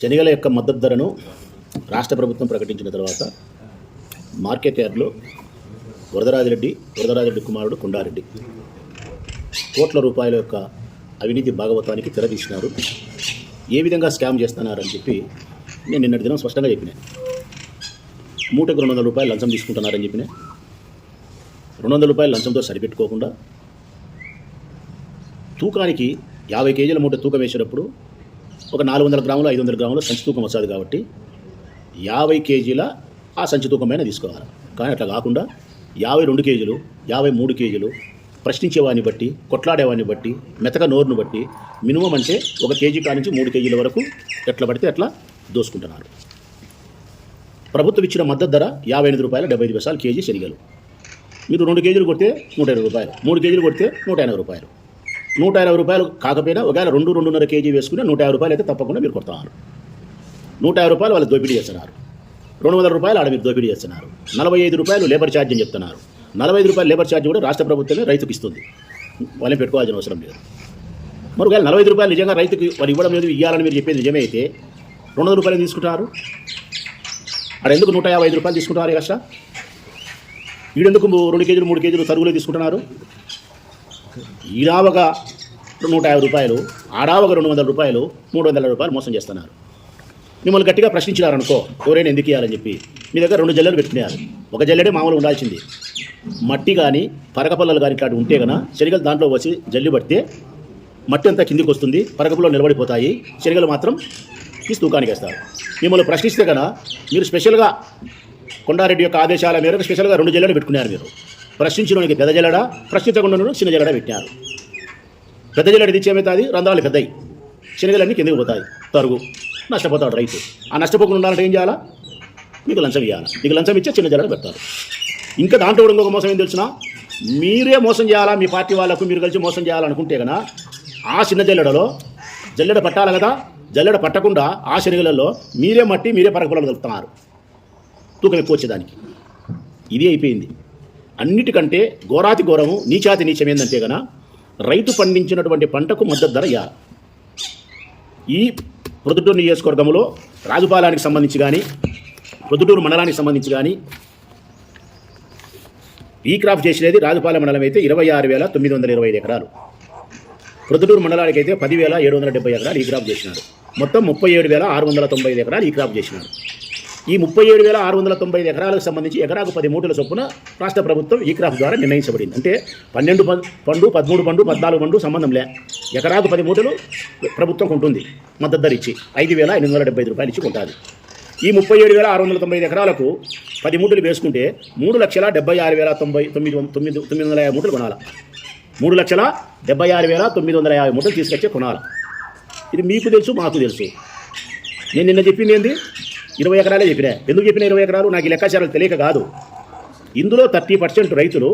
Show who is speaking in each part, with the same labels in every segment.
Speaker 1: శనగల యొక్క మద్దతు ధరను రాష్ట్ర ప్రభుత్వం ప్రకటించిన తర్వాత మార్కెట్ యార్డ్లో వరదరాజిరెడ్డి కుమారుడు కొండారెడ్డి కోట్ల రూపాయల యొక్క అవినీతి భాగవతానికి తెరదీసినారు. ఏ విధంగా స్కామ్ చేస్తున్నారని చెప్పి నేను నిన్నటి దినం స్పష్టంగా చెప్పిన. మూటకు 200 రూపాయలు లంచం తీసుకుంటున్నారని చెప్పిన. 200 రూపాయలు లంచంతో సరిపెట్టుకోకుండా తూకానికి 50 కేజీల మూట తూకం వేసేటప్పుడు ఒక 400 గ్రాములు 500 గ్రాముల సంచి తూకం వస్తుంది కాబట్టి 50 కేజీల ఆ సంచి తూకమైన తీసుకోవాలి. కానీ అట్లా కాకుండా 52 కేజీలు 53 కేజీలు ప్రశ్నించేవాడిని బట్టి, కొట్లాడేవాడిని బట్టి, మెతక నోరును బట్టి మినిమం అంటే 1 కేజీ కానించి 3 కేజీల వరకు ఎట్లా పడితే అట్లా దోసుకుంటున్నారు. ప్రభుత్వం ఇచ్చిన మద్దతు ధర 58 రూపాయలు 75 పైసలు కేజీ శనగలు. మీరు 2 కేజీలు కొడితే 120 రూపాయలు, 3 కేజీలు కొడితే 180 రూపాయలు. 180 రూపాయలు కాకపోయినా ఒకవేళ 2-2.5 కేజీ వేసుకుని 150 రూపాయలు అయితే తప్పకుండా మీరు కొడతారు. 150 రూపాయలు వాళ్ళు దోపిడీ చేస్తున్నారు. 200 రూపాయలు ఆడ మీరు దోపిడీ చేస్తున్నారు. 45 రూపాయలు లేబర్ ఛార్జ్ అని చెప్తున్నారు. 45 రూపాయలు లేబర్ ఛార్జ్ కూడా రాష్ట్ర ప్రభుత్వమే రైతుకి ఇస్తుంది. వాళ్ళని పెట్టుకోవాల్సిన అవసరం లేదు. మరి ఒకవేళ 45 రూపాయలు నిజంగా రైతుకి వాళ్ళు ఇవ్వడం లేదు, ఇవ్వాలని మీరు చెప్పేది నిజమే అయితే 200 రూపాయలు తీసుకుంటారు. అక్కడ ఎందుకు 155 రూపాయలు తీసుకుంటున్నారు ఎక్స్ట్రా? ఈడెందుకు 2 కేజీలు 3 కేజీలు తరుగులే తీసుకుంటున్నారు? ఈడావగా 150 రూపాయలు, ఆడావగా 200 రూపాయలు, 300 రూపాయలు మోసం చేస్తున్నారు. మిమ్మల్ని గట్టిగా ప్రశ్నించినారనుకో, ఎవరైనా ఎందుకు ఇవ్వాలని చెప్పి మీ దగ్గర 2 జల్లెలు పెట్టుకున్నారు. ఒక జల్లెడే మామూలు ఉండాల్సింది. మట్టి కానీ పరకపల్లలు కానీ ఇట్లాంటి ఉంటే కన్నా శనగలు దాంట్లో వచ్చి జల్లి పడితే మట్టి అంతా కిందికి వస్తుంది, పరకపుల్లో నిలబడిపోతాయి. శనగలు మాత్రం తీసి తూకానికి వేస్తారు. మిమ్మల్ని ప్రశ్నిస్తే కన్నా మీరు స్పెషల్గా కొండారెడ్డి యొక్క ఆదేశాల మేరకు స్పెషల్గా 2 జల్లెలు పెట్టుకున్నారు. మీరు ప్రశ్నించడానికి పెద్ద జల్లెడ, ప్రశ్నించకుండా చిన్న జల్లెడ పెట్టినారు. పెద్ద జల్లెడ తెచ్చేమవుతుంది, రంధ్రాలు పెద్దయి, శనగలన్నీ కిందకి పోతాయి, తరుగు నష్టపోతాడు రైతు. ఆ నష్టపోకుండా ఉండాలంటే ఏం చేయాలా? మీకు లంచం ఇవ్వాలి. మీకు లంచం ఇచ్చే చిన్న జల్లెడ పెడతారు. ఇంకా దాంట్లో కూడా ఇంకొక మోసం ఏం తెలిసిన, మీరే మోసం చేయాలా, మీ పార్టీ వాళ్ళకు మీరు కలిసి మోసం చేయాలనుకుంటే కన్నా ఆ చిన్న జల్లెడలో జల్లెడ పట్టాలి కదా, జల్లెడ పట్టకుండా ఆ శనగలలో మీరే మట్టి మీరే పరకపొలాలు కలుపుతున్నారు తూకం ఎక్కువ వచ్చేదానికి. ఇది అయిపోయింది. అన్నిటికంటే ఘోరాతి ఘోరము, నీచాతి నీచం ఏంటంటే కన్నా రైతు పండించినటువంటి పంటకు మద్దతు ధర ఇవ్వాలి. ఈ ప్రొద్దుటూరు నియోజకవర్గంలో రాజుపాలెనికి సంబంధించి కానీ ప్రొద్దుటూరు మండలానికి సంబంధించి కానీ ఈ క్రాప్ చేసినది రాజుపాలెం మండలం అయితే 26,925 ఎకరాలు, ప్రొద్దుటూరు మండలానికి అయితే 10,770 ఎకరాలు ఈ క్రాప్ చేసినారు. మొత్తం 37,695 ఎకరాలు ఈ క్రాప్ చేసినారు. ఈ 37,695 ఎకరాలకు సంబంధించి ఎకరాకు 10 మూటల చొప్పున రాష్ట్ర ప్రభుత్వం ఈ క్రాప్ ద్వారా నిర్ణయించబడింది. అంటే 12 పండు 13 పండు 14 పండు సంబంధం లే, ఎకరాకు 10 మూటలు ప్రభుత్వం ఉంటుంది మద్దతు ధర ఇచ్చి 5,875 రూపాయలు ఇచ్చి ఉంటుంది. ఈ 37,695 ఎకరాలకు 10 మూటలు వేసుకుంటే 3,76,950 మూటలు కొనాలి. 3,76,950 మూటలు తీసుకొచ్చే కొనాలి. ఇది మీకు తెలుసు, మాకు తెలుసు. నేను నిన్న చెప్పింది ఏంది, 20 ఎకరాలే చెప్పినా. ఎందుకు చెప్పిన 20 ఎకరాలు? నాకు ఈ లెక్కాచారాలు తెలియక కాదు. ఇందులో 30% రైతులు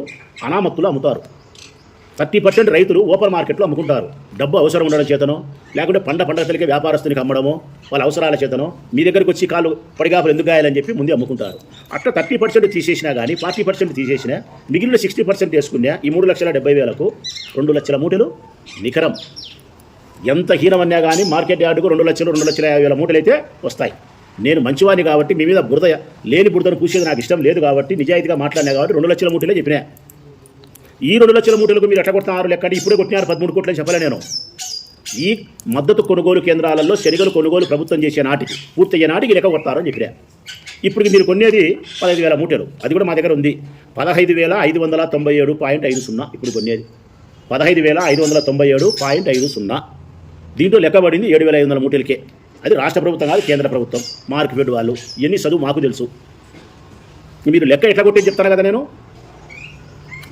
Speaker 1: అనామత్తులు అమ్ముతారు. 30% రైతులు ఓపెన్ మార్కెట్లో అమ్ముకుంటారు. డబ్బు అవసరం ఉండడం చేతనో, లేకుంటే పంట తెలికే వ్యాపారస్తునికి అమ్మడమో, వాళ్ళ అవసరాల చేతనో మీ దగ్గరికి వచ్చి కాళ్ళు పడిగాపులు ఎందుకు గాయాలని చెప్పి ముందే అమ్ముకుంటారు. అట్లా 30% తీసేసినా కానీ 40% తీసేసినా మిగిలిన 60% వేసుకున్నా ఈ 3,70,000కు 2 లక్షల మూటలు నికరం. ఎంత హీనమన్నా కానీ మార్కెట్ యార్డుకు 2 లక్షలు 2,50,000 మూటలు అయితే వస్తాయి. నేను మంచివాడిని కాబట్టి మీ మీద లేని బురదను పూసేది నాకు ఇష్టం లేదు కాబట్టి నిజాయితీగా మాట్లాడినా కాబట్టి 2 లక్షల మూటలే చెప్పినా. ఈ 2 లక్షల మూటలకు మీరు ఎట్లా కొడుతున్నారు లెక్కడి? ఇప్పుడే కొట్టినారు 13 కోట్లని చెప్పలే నేను. ఈ మద్దతు కొనుగోలు కేంద్రాలలో శనగలు కొనుగోలు ప్రభుత్వం చేసే నాటికి పూర్తయ్యే నాటికి లెక్క కొడతారని చెప్పినా. ఇప్పుడు మీరు కొనేది 15,000 మూటలు, అది కూడా మా దగ్గర ఉంది. 15,597.50. ఇప్పుడు కొనేది 15,597.50. దీంట్లో లెక్కబడింది 7,500 మూటలకే. అది రాష్ట్ర ప్రభుత్వం కాదు, కేంద్ర ప్రభుత్వం, మార్కెట్ వాళ్ళు. ఇవన్నీ చదువు మాకు తెలుసు. మీరు లెక్క ఎట్లా కొట్టేది చెప్తాను కదా నేను.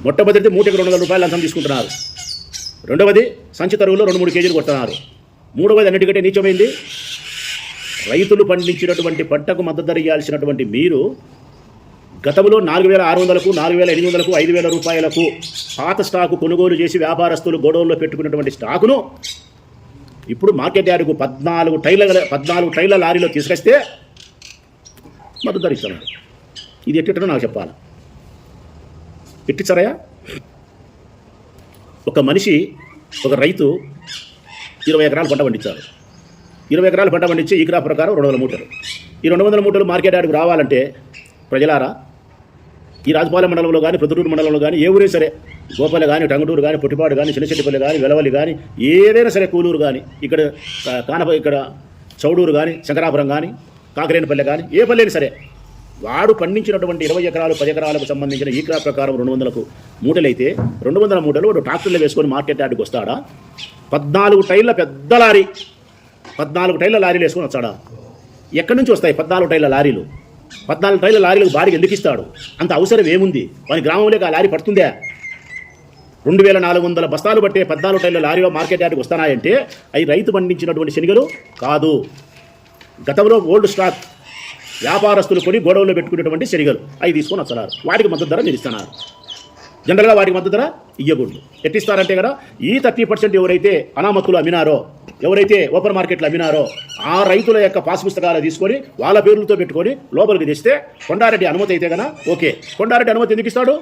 Speaker 1: మొట్టమొదటి మూటకి 200 రూపాయలు లంచం తీసుకుంటున్నారు. రెండవది సంచి తరుగులో 2-3 కేజీలు కొడుతున్నారు. మూడవది అన్నిటికంటే నీచమైంది, రైతులు పండించినటువంటి పంటకు మద్దతు ధర ఇవ్వాల్సినటువంటి మీరు గతంలో 4,600కు 4,800కు 5,000 రూపాయలకు పాత స్టాకు కొనుగోలు చేసి వ్యాపారస్తులు గోడౌన్లో పెట్టుకున్నటువంటి స్టాకును ఇప్పుడు మార్కెట్ యార్డుకు 14 టైర్ల లారీలో తీసుకొస్తే మద్దతు ధర ఇస్తున్నారు. ఇది ఎట్టిట్టో నాకు చెప్పాలి. ఎట్టిచ్చారయా? ఒక మనిషి, ఒక రైతు 20 ఎకరాలు పంట పండించారు. 20 ఎకరాలు పంట పండించి ఈ క్రాప్ ప్రకారం 200 మూటలు. ఈ 200 మూటలు మార్కెట్ యార్డ్కి రావాలంటే ప్రజలారా, ఈ రాజపాలెం మండలంలో కానీ ప్రొద్దుటూరు మండలంలో కానీ ఏ ఊరే సరే, గోపాల కానీ, టంగుటూరు కానీ, పొట్టిపాడు కానీ, చిన్నచెట్టిపల్లి కానీ, వెలవల్లి కానీ, ఏదైనా సరే, కూలూరు కానీ, ఇక్కడ ఇక్కడ చౌడూరు కానీ, శంకరాపురం కానీ, కాకరేనపల్లి కానీ, ఏ పల్లెని సరే, వాడు పండించినటువంటి 20 ఎకరాలు 10 ఎకరాలకు సంబంధించిన ఈ క్రాప్ ప్రకారం 200 మూటలైతే 200 మూటలు వాడు ట్రాక్టర్లో వేసుకొని మార్కెట్ యార్డ్కి వస్తాడా? 14 టైర్ల పెద్ద లారీ, 14 టైర్ల లారీలు వేసుకొని వస్తాడా? ఎక్కడి నుంచి వస్తాయి 14 టైర్ల లారీలు? 14 టైర్ల లారీలకు బాడికి ఎందుకు ఇస్తాడు? అంత అవసరం ఏముంది? వాని గ్రామంలోకి ఆ లారీ పడుతుందే? 2400 బస్తాలు పట్టే 14 టైర్ల లారీలో మార్కెట్ యార్డ్కి వస్తున్నాయంటే అవి రైతు పండించినటువంటి శనగలు కాదు. గతంలో ఓల్డ్ స్టాక్ వ్యాపారస్తులు కొని గోడౌన్లో పెట్టుకునేటువంటి శనగలు అవి తీసుకొని వస్తున్నారు. వాటికి మద్దతు ధర మీరు ఇస్తున్నారు. జనరల్గా వాటికి మద్దతు ధర ఇవ్వకూడదు. ఎట్టిస్తారంటే కదా, ఈ 30% ఎవరైతే అనామత్తులు అమ్మినారో, ఎవరైతే ఓపెన్ మార్కెట్లు అమ్మినారో ఆ రైతుల యొక్క పాస్ పుస్తకాలు తీసుకొని వాళ్ళ పేర్లతో పెట్టుకొని లోపలికి తెస్తే కొండారెడ్డి అనుమతి అయితే కన్నా ఓకే. కొండారెడ్డి అనుమతి ఎందుకు ఇస్తాడు?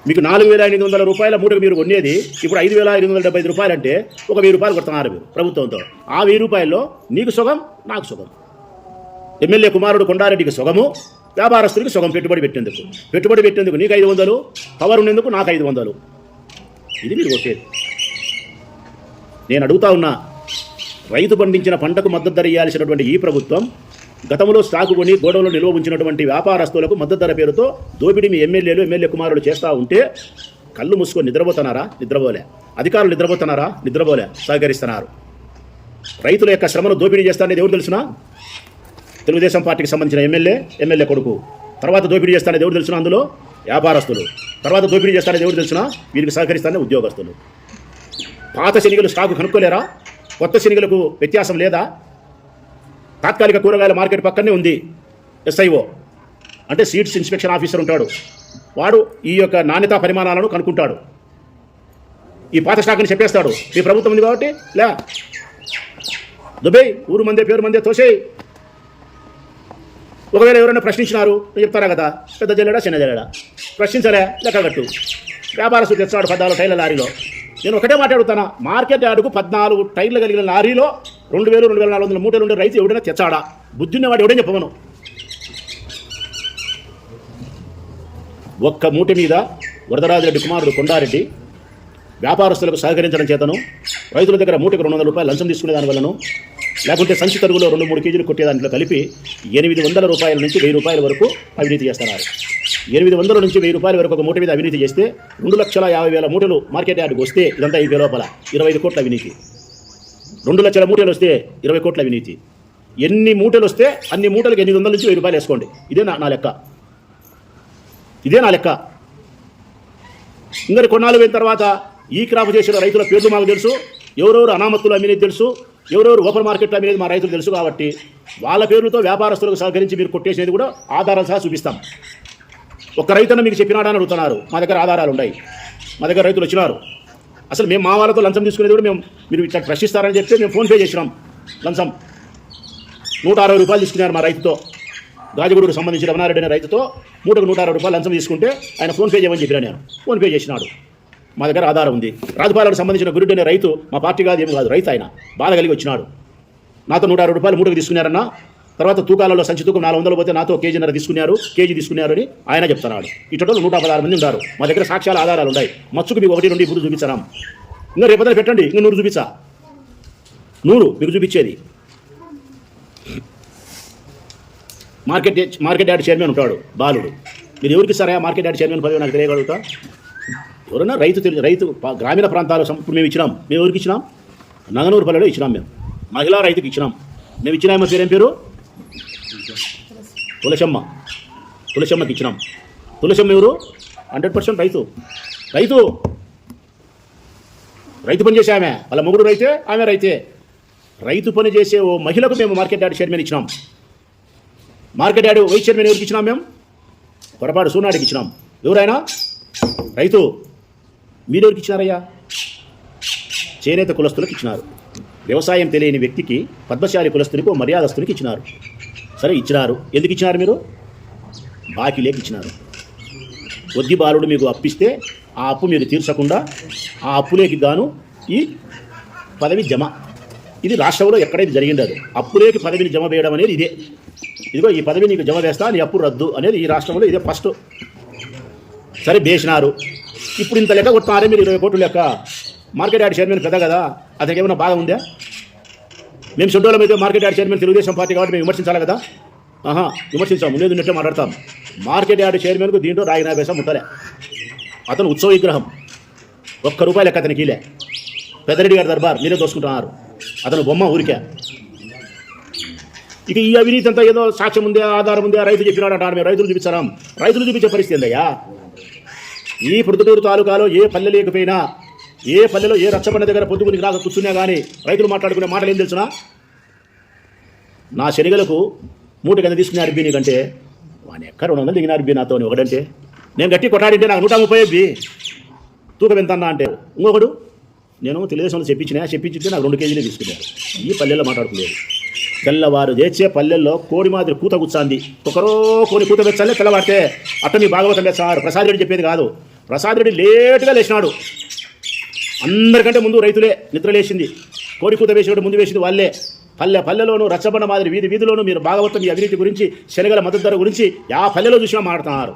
Speaker 1: మీకు 4,800 రూపాయల మూటకు మీరు కొనేది ఇప్పుడు 5,575 రూపాయలు అంటే ఒక 1000 రూపాయలు కొడుతున్నారు మీరు ప్రభుత్వంతో. ఆ 1000 రూపాయల్లో నీకు సుగం, నాకు సుగం. ఎమ్మెల్యే కుమారుడు కొండారెడ్డికి సుగము, వ్యాపారస్తుడికి సుగం. పెట్టుబడి పెట్టేందుకు నీకు 500, పవర్ ఉండేందుకు నాకు 500. ఇది మీరు కొట్టేది. నేను అడుగుతా ఉన్నా, రైతు పండించిన పంటకు మద్దతు ధర ఇవ్వాల్సినటువంటి ఈ ప్రభుత్వం గతంలో స్టాకు కొని గోడౌన్లో నిల్వ ఉంచినటువంటి వ్యాపారస్తులకు మద్దతు ధర పేరుతో దోపిడీ మీ ఎమ్మెల్యే కుమారుడు చేస్తూ ఉంటే కళ్ళు మూసుకొని నిద్రపోతున్నారా? నిద్రపోలే. అధికారులు నిద్రపోతున్నారా? నిద్రపోలే. సహకరిస్తున్నారు. రైతుల యొక్క శ్రమను దోపిడీ చేస్తానేది ఎవరు తెలుసునా? తెలుగుదేశం పార్టీకి సంబంధించిన ఎమ్మెల్యే కొడుకు. తర్వాత దోపిడీ చేస్తానేది ఎవరు తెలుసునా? అందులో వ్యాపారస్తులు. తర్వాత దోపిడీ చేస్తానేది ఎవరు తెలుసునా? వీరికి సహకరిస్తానే ఉద్యోగస్తులు. పాత శనిగలు స్టాకు కనుక్కోలేరా? కొత్త శనిగలకు వ్యత్యాసం లేదా? తాత్కాలిక కూరగాయల మార్కెట్ పక్కనే ఉంది SIO, అంటే సీడ్స్ ఇన్స్పెక్షన్ ఆఫీసర్ ఉంటాడు. వాడు ఈ యొక్క నాణ్యతా పరిమాణాలను కనుక్కుంటాడు. ఈ పాత స్టాక్ని చెప్పేస్తాడు. మీ ప్రభుత్వం ఉంది కాబట్టి లే దుబై ఊరు మందే పేరు మందే తోసేయి. ఒకవేళ ఎవరైనా ప్రశ్నించినారు చెప్తారా కదా, పెద్ద జల్లెడా చిన్న జల్లెడా? ప్రశ్నించలే, లెక్కగట్టు. వ్యాపారస్తులు తెచ్చాడు 14 టైర్ల లారీలో. నేను ఒకటే మాట్లాడుతానా, మార్కెట్ యార్డుకు 14 టైర్లు కలిగిన లారీలో 2,000, 2,400 మూటలు ఉండే రైతు ఎవడైనా తెచ్చాడా? బుద్ధిన్నవాడు ఎవడైనా చెప్పమను. ఒక్క మూట మీద వరదరాజరెడ్డి కుమారుడు కొండారెడ్డి వ్యాపారస్తులకు సహకరించడం చేతను, రైతుల దగ్గర మూటకు 200 రూపాయలు లంచం తీసుకునే దానివల్లను, లేకుంటే సంచి తరుగులో 2-3 కేజీలు కొట్టే దాంట్లో కలిపి 800 రూపాయల నుంచి 1000 రూపాయల వరకు అవినీతి చేస్తున్నారు. 800 నుంచి 1000 రూపాయల వరకు ఒక మూట మీద అవినీతి చేస్తే 2,50,000 మూటలు మార్కెట్ యార్డ్కి వస్తే ఇదంతా అయిపోయే లోపల 25 కోట్ల అవినీతి. 2 లక్షల మూటలు వస్తే 20 కోట్ల అవినీతి. ఎన్ని మూటలు వస్తే అన్ని మూటలకు 800 నుంచి 1000 రూపాయలు వేసుకోండి. ఇదే నా లెక్క. ఇంకా కొన్నాళ్ళు పోయిన తర్వాత ఈ క్రాప్ చేసిన రైతుల పేర్లు మాకు తెలుసు, ఎవరెవరు అనామత్తులు అమ్మినేది తెలుసు, ఎవరెవరు ఓపెన్ మార్కెట్లో అమ్మినేది మా రైతులు తెలుసు. కాబట్టి వాళ్ళ పేర్లతో వ్యాపారస్తులకు సహకరించి మీరు కొట్టేసేది కూడా ఆధారాలు సహా చూపిస్తాం. ఒక్క రైతన్న మీకు చెప్పినాడా అని అడుగుతున్నారు. మా దగ్గర ఆధారాలు ఉన్నాయి. మా దగ్గర రైతులు వచ్చినారు. అసలు మేము మా వాళ్ళతో లంచం తీసుకునేది కూడా మీరు ఇట్లా ప్రశ్నిస్తారని చెప్తే మేము ఫోన్పే చేసినాం. లంచం 160 రూపాయలు తీసుకున్నారు మా రైతుతో. గాజుగూడకు సంబంధించిన రమణారెడ్డి అనే రైతుతో మూటకు 160 రూపాయలు లంచం తీసుకుంటే ఆయన ఫోన్పే చేయమని చెప్పినా నేను. ఫోన్పే చేసినాడు. మా దగ్గర ఆధారం ఉంది. రాజపాలకు సంబంధించిన గురుడు అనే రైతు మా పార్టీ కాదు, ఏమి కాదు, రైతు ఆయన బాధ కలిగి వచ్చినాడు. నాతో 160 రూపాయలు మూటకు తీసుకున్నారన్న, తర్వాత తూకాలలో సంచి తూకం 400 పోతే నాతో కేజీన్నర తీసుకున్నారు, కేజీ తీసుకున్నారు అని ఆయన చెప్తున్నాడు. ఇటోళ్ళు 116 మంది ఉన్నారు. మా దగ్గర సాక్ష్యాల ఆధారాలు ఉన్నాయి. మచ్చుకు మీకు 1 నుండి 3 చూపించాం. ఇంకా రేపొద్దున పెట్టండి, ఇంకా 100 చూపించా. 100 మీకు చూపించేది. మార్కెట్ యార్డ్ చైర్మన్ ఉంటాడు బాలుడు. మీరు ఎవరికి సరే మార్కెట్ యార్డ్ చైర్మన్ పదవి నాకు తెలియగలుగుతా? ఎవరన్నా రైతు గ్రామీణ ప్రాంతాలు ఇప్పుడు మేము ఇచ్చినాం. మేము ఎవరికి ఇచ్చినాం? నంగనూరుపల్లిలో ఇచ్చినాం. మేము మహిళా రైతుకి ఇచ్చినాం. మేము ఇచ్చినామో పేరేం పేరు? తులసమ్మకి ఇచ్చినాం. తులసమ్మ ఎవరు? 100% రైతు పని చేసే ఆమె, వాళ్ళ మొగుడు రైతే, ఆమె రైతే. రైతు పని చేసే ఓ మహిళకు మేము మార్కెట్ యార్డ్ చైర్మన్ ఇచ్చినాం. మార్కెట్ యార్డ్ వైస్ చైర్మన్ ఎవరికి ఇచ్చినాం? మేము పొరపాటు సూనాడికి ఇచ్చినాం. ఎవరైనా రైతు. మీరెవరికి ఇచ్చినారయ్యా? చేనేత కులస్తులకు ఇచ్చినారు. వ్యవసాయం తెలియని వ్యక్తికి, పద్మశాలి కులస్తునికి, ఓ మర్యాదస్తునికి ఇచ్చినారు. సరే ఇచ్చినారు. ఎందుకు ఇచ్చినారు? మీరు బాకీలేకి ఇచ్చినారు. వద్ది బాలుడు మీకు అప్పిస్తే ఆ అప్పు మీరు తీర్చకుండా ఆ అప్పులేకి గాను ఈ పదవి జమ. ఇది రాష్ట్రంలో ఎక్కడైతే జరిగిండదు. అప్పులేకి పదవిని జమ వేయడం అనేది ఇదే. ఇదిగో ఈ పదవి నీకు జమ వేస్తా, నీ అప్పు రద్దు అనేది ఈ రాష్ట్రంలో ఇదే ఫస్ట్. సరే వేసినారు, ఇప్పుడు ఇంత లెక్క కొడుతున్నారే మీరు, 20 కోట్లు లెక్క. మార్కెట్ యార్డ్ చైర్మన్ పెద్ద కదా, అతనికి ఏమైనా బాగా ఉందా? మేము షెడ్యూల్ అయితే market yard chairman Telugu Desam party కాబట్టి మేము విమర్శించాలి కదా? విమర్శించాము, లేదు ఉన్నట్టే మాట్లాడతాం. మార్కెట్ యార్డ్ చైర్మన్కు దీంట్లో రాగిన పైసా ముట్టలే. అతను ఉత్సవ విగ్రహం, ₹1 లెక్క అతనికి లే. పెద్దరెడ్డి గారి దర్బార్ మీరే దోసుకుంటున్నారు, అతను బొమ్మ ఊరికే. ఇక ఈ అవినీతి అంతా ఏదో సాక్ష్యం ఉందే, ఆధారం ఉందే, రైతు చెప్పినాడు అంటారు. మేము రైతులు చూపించాం, రైతులు చూపించే పరిస్థితి ఏందయ్యా? ఈ ప్రొద్దుటూరు తాలూకాలో ఏ పల్లె లేకపోయినా, ఏ పల్లెలో ఏ రచ్చబండ దగ్గర పొద్దుకునికి రాక కూర్చున్నా కానీ రైతులు మాట్లాడుకునే మాటలు ఏం తెలుసునా? నా శనిగలకు మూట కింద తీసుకునే అర్బీ నీకంటే వాని ఎక్కడ 200 దిగిన అర్బీ నాతో ఒకడంటే, నేను గట్టి కొట్టాడింటే నాకు 130 అబ్బి తూకం ఎంత అన్నా అంటే, ఇంకొకడు నేను తెలుగుదేశంలో చెప్పించితే నాకు 2 కేజీలే తీసుకున్నారు. ఈ పల్లెల్లో మాట్లాడుకునేది. తెల్లవారు చేసే పల్లెల్లో కోడి మాదిరి కూత కూర్చాంది. ఒకరో కోడి కూత పెట్టాలే తెల్లవారితే అట్ట మీ భాగవతం సార్. ప్రసాద్ రెడ్డి చెప్పేది కాదు. ప్రసాద్ రెడ్డి లేటుగా లేచినాడు, అందరికంటే ముందు రైతులే నిద్ర లేచింది. కోడి కూత వేసినట్టు ముందు వేసింది వాళ్ళే. పల్లెలోనూ రచ్చబండ మాదిరి వీధిలోనూ మీరు భాగవతం ఈ అవినీతి గురించి, శనగల మద్దతు ధర గురించి పల్లెలో చూసినా మాట్లాడుతున్నారు.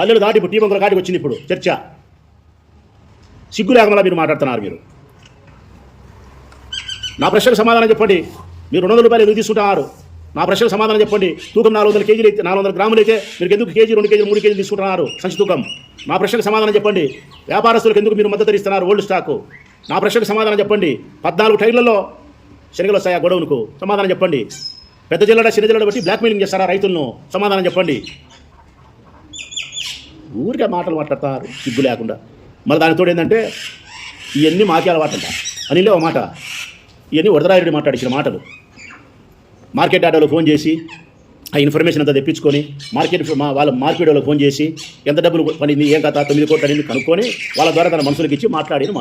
Speaker 1: పల్లెలు దాటి ఇప్పుడు టీబంకుల కాటికి వచ్చింది ఇప్పుడు చర్చ. సిగ్గు లేకుండా మీరు మాట్లాడుతున్నారు. మీరు నా ప్రశ్నకు సమాధానం చెప్పండి. మీరు ₹200 ఎందుకు తీసుకుంటున్నారు? నా ప్రశ్నకు సమాధానం చెప్పండి. తూకం 400 కేజీలు అయితే, 400 గ్రాములు అయితే మీరు ఎందుకు కేజీ, 2 కేజీలు, 3 కేజీలు తీసుకుంటున్నారు సంచి తూకం? నా ప్రశ్నకు సమాధానం చెప్పండి. వ్యాపారస్తులకు ఎందుకు మీరు మద్దతు ఇస్తున్నారు ఓల్డ్ స్టాకు? నా ప్రశ్నకు సమాధానం చెప్పండి. 14 టైర్లలో శనగలు వస్తాయా గొడవనుకు? సమాధానం చెప్పండి. పెద్ద జిల్లాడ చిన్న జిల్లాడ బట్టి బ్లాక్మెయిలింగ్ చేస్తారా రైతులను? సమాధానం చెప్పండి. ఊరికే మాటలు మాట్లాడతారు సిగ్గు లేకుండా. మరి దానితో ఏంటంటే ఇవన్నీ మాకే అలవాటంట అనిలే ఓ మాట. ఇవన్నీ వరదరాయుడు మాట్లాడించిన మాటలు. మార్కెట్ యార్డ్లో ఫోన్ చేసి ఆ ఇన్ఫర్మేషన్ అంతా తెప్పించుకొని వాళ్ళ మార్కెట్ వాళ్ళకి ఫోన్ చేసి ఎంత డబ్బులు పడింది, ఏం కథ, 9 కోట్లు అనేది కనుక్కొని వాళ్ళ ద్వారా తన మనుషులకి ఇచ్చి మాట్లాడేది.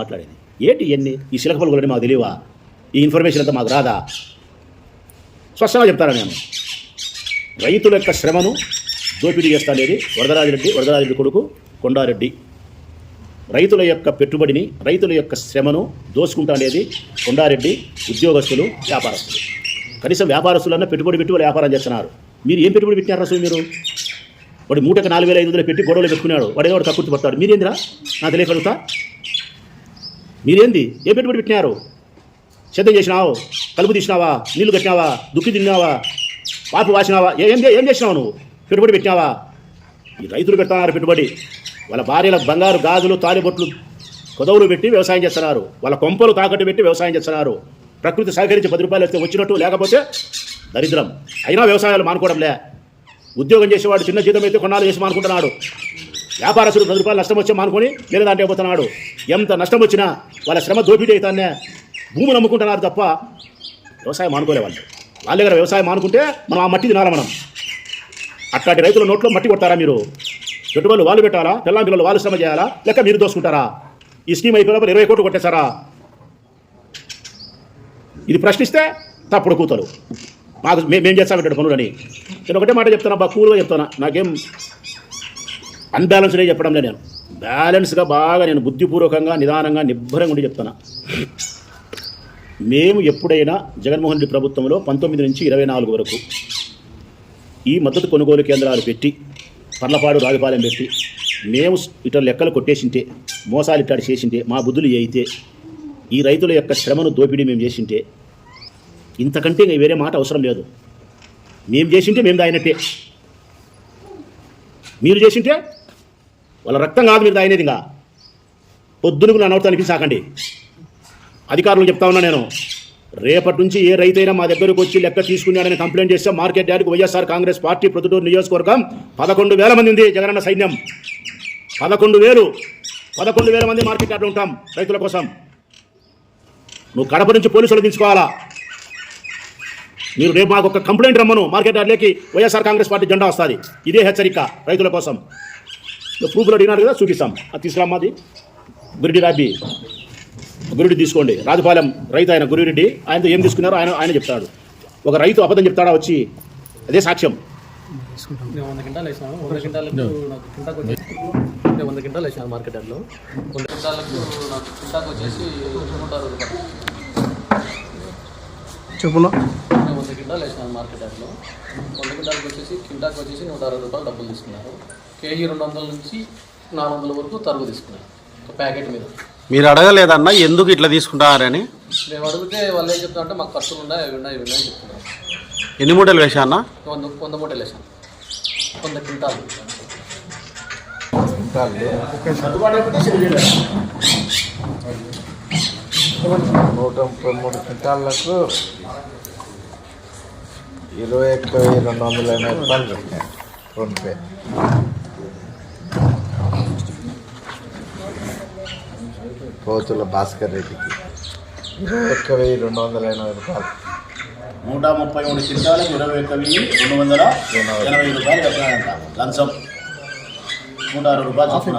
Speaker 1: ఏంటి ఇవన్నీ? ఈ శిలకపలు కూడా మాకు తెలియవా? ఈ ఇన్ఫర్మేషన్ అంతా మాకు రాదా? స్పష్టంగా చెప్తారా? నేను రైతుల యొక్క శ్రమను దోపిడీ చేస్తా అనేది వరదరాజిరెడ్డి కొడుకు కొండారెడ్డి. రైతుల యొక్క పెట్టుబడిని, రైతుల యొక్క శ్రమను దోసుకుంటా అనేది కొండారెడ్డి. ఉద్యోగస్తులు, వ్యాపారస్తులు, కనీసం వ్యాపారస్తులన్నా పెట్టుబడి పెట్టి వాళ్ళు వ్యాపారం చేస్తున్నారు. మీరు ఏం పెట్టుబడి పెట్టినారు అసలు? మీరు వాడు మూటకు 4,500 పెట్టి గొడవలు పెట్టుకున్నాడు, వాడు ఏదో తక్కువ పడతాడు. మీరేందిరా నాకు తెలియకలుగుతా? మీరేంది? ఏం పెట్టుబడి పెట్టినారు? సిద్ధం చేసినావు, కలుపు తీసినావా, నీళ్లు కట్టినావా, దుక్కి తిన్నావా, పాపు వాసినావా? ఏం చేసినావు నువ్వు? పెట్టుబడి పెట్టినావా? ఈ రైతులు పెడుతున్నారు పెట్టుబడి. వాళ్ళ భార్యల బంగారు గాజులు, తాలిబొట్లు, కొదవులు పెట్టి వ్యవసాయం చేస్తున్నారు. వాళ్ళ కొంపలు తాకట్టు పెట్టి వ్యవసాయం చేస్తున్నారు. ప్రకృతి సహకరించి 10 రూపాయలు వస్తే వచ్చినట్టు, లేకపోతే దరిద్రం. అయినా వ్యవసాయాలు మానుకోవడంలే. ఉద్యోగం చేసేవాడు చిన్న జీతం అయితే కొన్నాళ్ళు చేసి మానుకుంటున్నాడు. వ్యాపారస్తుడు 10 రూపాయలు నష్టం వచ్చే మానుకొని వేరే దాంట్లో పోతున్నాడు. ఎంత నష్టం వచ్చినా వాళ్ళ శ్రమ దోపిడీ అవుతానే భూములు నమ్ముకుంటున్నారు తప్ప వ్యవసాయం మానుకోలే వాళ్ళు. వాళ్ళ దగ్గర వ్యవసాయం మానుకుంటే మనం ఆ మట్టి తినాలా? మనం అట్లాంటి రైతుల నోట్లో మట్టి కొడతారా మీరు? పెట్టుబడులు వాళ్ళు పెట్టాలా, పిల్లల పిల్లలు వాళ్ళు శ్రమ చేయాలా, లేక మీరు దోసుకుంటారా? ఈ స్కీమ్ అయిపోయినప్పుడు 20 కోట్లు కొట్టేశారా? ఇది ప్రశ్నిస్తే తప్పుడు కూతలు మాకు మేము చేస్తామంటాడు పనులని. నేను ఒకటే మాట చెప్తాను, బాగా కూల్గా చెప్తాను. నాకేం అన్బ్యాలెన్స్డే చెప్పడంలే. నేను బ్యాలెన్స్గా బాగా నేను బుద్ధిపూర్వకంగా, నిదానంగా, నిబ్బరంగా ఉండి చెప్తాను. మేము ఎప్పుడైనా జగన్మోహన్ రెడ్డి ప్రభుత్వంలో 19 నుంచి 24 వరకు ఈ మద్దతు కొనుగోలు కేంద్రాలు పెట్టి, పర్లపాడు, రాజపాలెం పెట్టి మేము ఇట్లా లెక్కలు కొట్టేసింటే, మోసాలు ఇట్టాడు చేసింటే, మా బుద్ధులు అయితే, ఈ రైతుల యొక్క శ్రమను దోపిడీ మేము చేసింటే, ఇంతకంటే వేరే మాట అవసరం లేదు. మేము చేసింటే మేము దాయినట్టే. మీరు చేసింటే వాళ్ళ రక్తం కాదు మీరు దాయినది. ఇంకా పొద్దునకు నా నోటితో అనిపించాకండి. అధికారులు చెప్తా ఉన్నా నేను, రేపటి నుంచి ఏ రైతైనా మా దగ్గరకు వచ్చి లెక్క తీసుకున్నాడని కంప్లైంట్ చేస్తే మార్కెట్ యార్డ్కి వైఎస్ఆర్ కాంగ్రెస్ పార్టీ ప్రొద్దుటూరు నియోజకవర్గం 11,000 మంది ఉంది. జగనన్న సైన్యం 11,000 మంది మార్కెట్ యార్డ్లో ఉంటాం రైతుల కోసం. నువ్వు కడప నుంచి పోలీసులు దించుకోవాలా. మీరు రేపు మాకు ఒక కంప్లైంట్ రమ్మను, మార్కెట్ యార్డ్లోకి వైఎస్ఆర్ కాంగ్రెస్ పార్టీ జెండా వస్తుంది. ఇదే హెచ్చరిక రైతుల కోసం. ప్రూఫ్లో అడిగినారు కదా, చూపిస్తాం. అది తీసుకురామాది. గురురెడ్డి తీసుకోండి. రాజపాలెం రైతు ఆయన గురురెడ్డి, ఆయనతో ఏం తీసుకున్నారో ఆయన చెప్తాడు. ఒక రైతు అబద్ధం చెప్తాడా వచ్చి, అదే సాక్ష్యం.
Speaker 2: 100 క్వింటాలు వేసినాను. 100 క్వింటాలకు నాకు కింటాకు వచ్చేసి 100 క్వింటాలు వేసినాను మార్కెట్ యార్డ్లో. 100 క్వింటాలకు నాకు కింటాకు వచ్చేసి 160 రూపాయలు.
Speaker 3: చెప్పున్నా.
Speaker 2: నేను 100 క్వింటాలు వేసినాను మార్కెట్ యార్డ్లో. 100 క్వింటాలకు వచ్చేసి క్వింటాకి వచ్చేసి 160 రూపాయలు డబ్బులు తీసుకున్నారు. కేజీ 200 నుంచి 400 వరకు తరుగు తీసుకున్నారు ఒక ప్యాకెట్ మీద.
Speaker 4: మీరు అడగలేదన్నా ఎందుకు ఇట్లా తీసుకుంటారని?
Speaker 2: మేము అడిగితే వాళ్ళు ఏం చెప్తారంటే మాకు ఖర్చులు ఉన్నాయి, అవి ఉన్నాయి, ఇవి ఉన్నాయి అని చెప్తున్నారు.
Speaker 4: ఎన్ని మూటలు వేసా అన్న?
Speaker 2: 100 మూటలు వేసాను. 100 క్వింటాలు.
Speaker 5: నూట 133 క్వింటాళ్లకు 21,280 రూపాయలు పెట్టాను ఫోన్పే. కోతుల భాస్కర్ రెడ్డికి 21,280 రూపాయలు.
Speaker 1: 133 క్వింటాలకు 21,280 రూపాయలు కట్టాలంట లంచం. 160 రూపాయలు చొప్పున.